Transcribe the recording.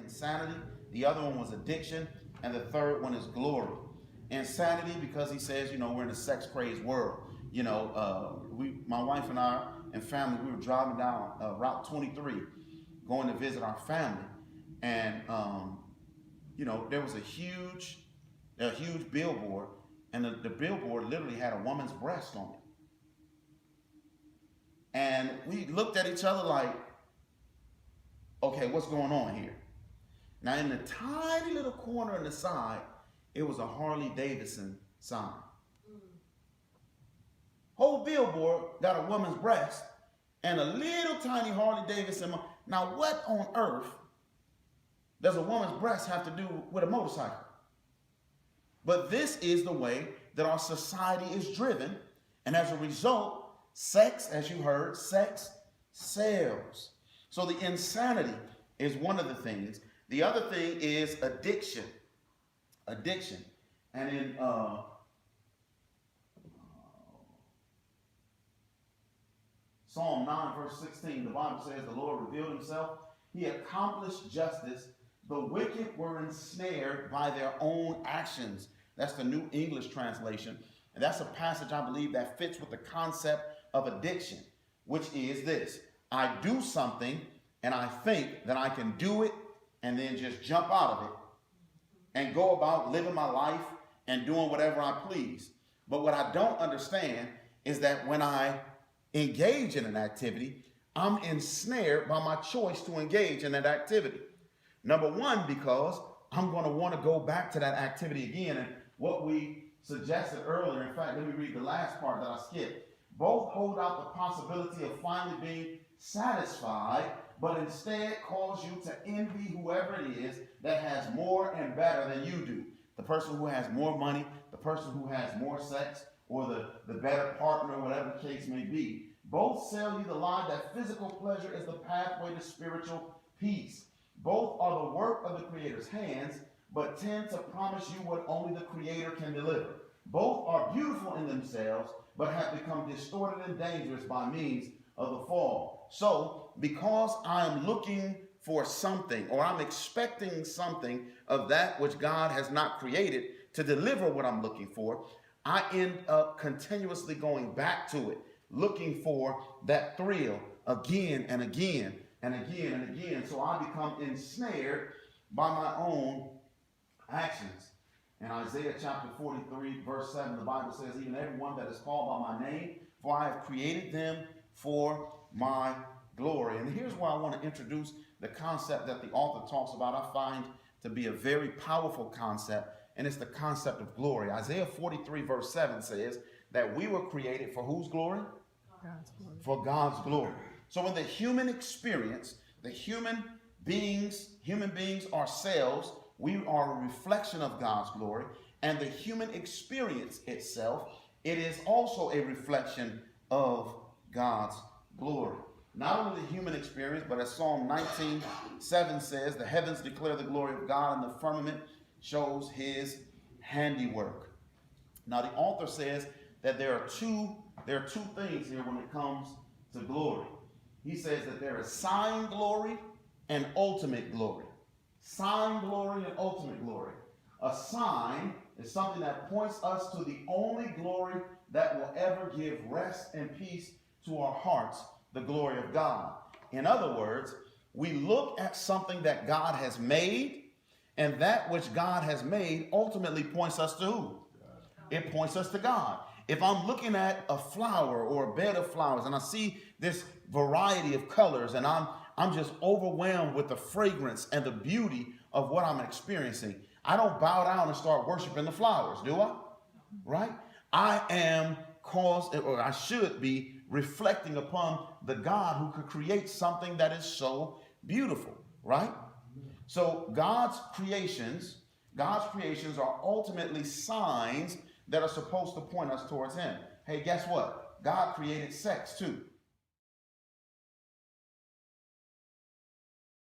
insanity, the other one was addiction, and the third one is glory. Insanity, because he says, we're in a sex-crazed world. My wife and I and family, we were driving down Route 23, going to visit our family, and there was a huge billboard, and the billboard literally had a woman's breast on it. And we looked at each other like, okay, what's going on here? Now, in the tiny little corner on the side, it was a Harley Davidson sign. Whole billboard got a woman's breast and a little tiny Harley Davidson. Now, what on earth does a woman's breast have to do with a motorcycle? But this is the way that our society is driven. And as a result, sex, as you heard, sex sells. So the insanity is one of the things. The other thing is addiction. Addiction. And in Psalm 9, verse 16, the Bible says, the Lord revealed himself. He accomplished justice. The wicked were ensnared by their own actions. That's the New English translation. And that's a passage, I believe, that fits with the concept of addiction, which is this. I do something, and I think that I can do it, and then just jump out of it and go about living my life and doing whatever I please. But what I don't understand is that when I engage in an activity, I'm ensnared by my choice to engage in that activity. Number one, because I'm going to want to go back to that activity again. And what we suggested earlier, in fact, let me read the last part that I skipped. Both hold out the possibility of finally being satisfied, but instead cause you to envy whoever it is that has more and better than you do. The person who has more money, the person who has more sex, or the better partner, whatever the case may be. Both sell you the lie that physical pleasure is the pathway to spiritual peace. Both are the work of the Creator's hands, but tend to promise you what only the Creator can deliver. Both are beautiful in themselves, but have become distorted and dangerous by means of the fall. So, because I'm looking for something, or I'm expecting something of that which God has not created to deliver what I'm looking for, I end up continuously going back to it, looking for that thrill again and again and again and again. So I become ensnared by my own actions. In Isaiah chapter 43, verse 7, the Bible says, even everyone that is called by my name, for I have created them for my glory. And here's why I want to introduce the concept that the author talks about. I find to be a very powerful concept, and it's the concept of glory. Isaiah 43, verse 7 says that we were created for whose glory? God's glory. For God's glory. So in the human experience, the human beings ourselves, we are a reflection of God's glory, and the human experience itself, it is also a reflection of God's glory. Not only the human experience, but as Psalm 19:7 says, the heavens declare the glory of God, and the firmament shows his handiwork. Now the author says that there are two things here when it comes to glory. He says that there is sign glory and ultimate glory. Sign glory and ultimate glory. A sign is something that points us to the only glory that will ever give rest and peace to our hearts, the glory of God. In other words, we look at something that God has made, and that which God has made ultimately points us to who? It points us to God. If I'm looking at a flower or a bed of flowers and I see this variety of colors and I'm just overwhelmed with the fragrance and the beauty of what I'm experiencing, I don't bow down and start worshiping the flowers, do I? Right? I am caused, or I should be reflecting upon the God who could create something that is so beautiful, right? So God's creations are ultimately signs that are supposed to point us towards him. Hey, guess what? God created sex too.